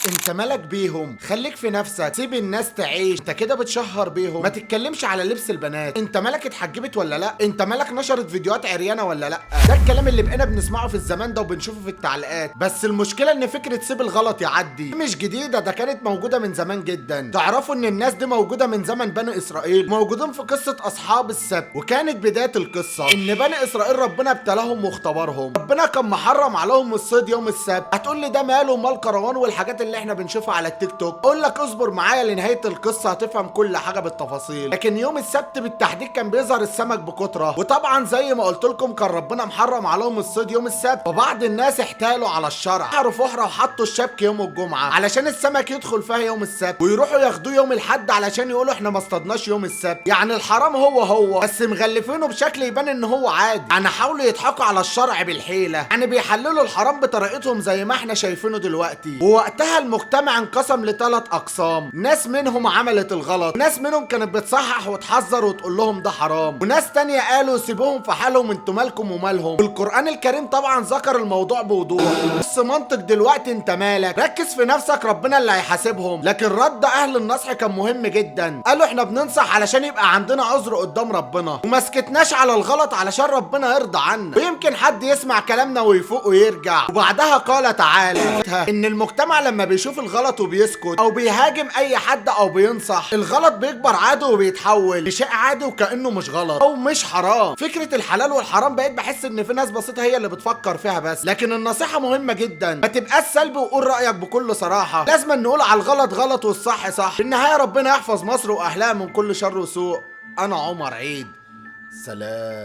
انت مالك بيهم؟ خليك في نفسك، سيب الناس تعيش، انت كده بتشهر بيهم. ما تتكلمش على لبس البنات. انت مالك اتحجبت ولا لا؟ انت مالك نشرت فيديوهات عريانه ولا لا؟ ده الكلام اللي بقينا بنسمعه في الزمان ده وبنشوفه في التعليقات. بس المشكله ان فكره سيب الغلط يعدي دي مش جديده، ده كانت موجوده من زمان جدا. تعرفوا ان الناس دي موجوده من زمن بني اسرائيل، موجودين في قصه اصحاب السبت. وكانت بدايه القصه ان بني اسرائيل ربنا ابتلاهم واختبرهم. ربنا كان محرم عليهم الصيد يوم السبت. هتقول لي ده ماله ومال كروان والحاجات اللي احنا بنشوفها على التيك توك؟ اقول لك اصبر معايا لنهايه القصه هتفهم كل حاجه بالتفاصيل. لكن يوم السبت بالتحديد كان بيظهر السمك بكتره، وطبعا زي ما قلت لكم كان ربنا محرم عليهم الصيد يوم السبت. وبعض الناس احتالوا على الشرع، حروا فحره وحطوا الشبك يوم الجمعه علشان السمك يدخل فيها يوم السبت، ويروحوا ياخدوه يوم الاحد علشان يقولوا احنا ما اصطدناش يوم السبت. يعني الحرام هو بس مغلفينه بشكل يبان ان هو عادي. يعني حاولوا يضحكوا على الشرع بالحيله، يعني بيحللوا الحرام بطريقتهم زي ما احنا شايفينه دلوقتي. ووقتها المجتمع انقسم لثلاث اقسام. ناس منهم عملت الغلط، ناس منهم كانت بتصحح وتحذر وتقول لهم ده حرام، وناس تانية قالوا سيبوهم في حالهم انتوا مالكم ومالهم. والقرآن الكريم طبعا ذكر الموضوع بوضوح. بس منطق دلوقتي انت مالك، ركز في نفسك ربنا اللي هيحاسبهم. لكن رد اهل النصح كان مهم جدا، قالوا احنا بننصح علشان يبقى عندنا عذر قدام ربنا، وما سكتناش على الغلط علشان ربنا يرضى عنا، ويمكن حد يسمع كلامنا ويفوق ويرجع. وبعدها قال تعالى ان المجتمع لما بيشوف الغلط وبيسكت او بيهاجم اي حد او بينصح، الغلط بيكبر عادي وبيتحول لشيء عادي وكأنه مش غلط او مش حرام. فكرة الحلال والحرام بقيت بحس ان في ناس بسيطة هي اللي بتفكر فيها بس. لكن النصيحة مهمة جدا، ما تبقاش سلبي وقول رأيك بكل صراحة. لازم نقول على الغلط غلط والصح صح. في النهاية ربنا يحفظ مصر واهلها من كل شر وسوء. انا عمر عيد، سلام.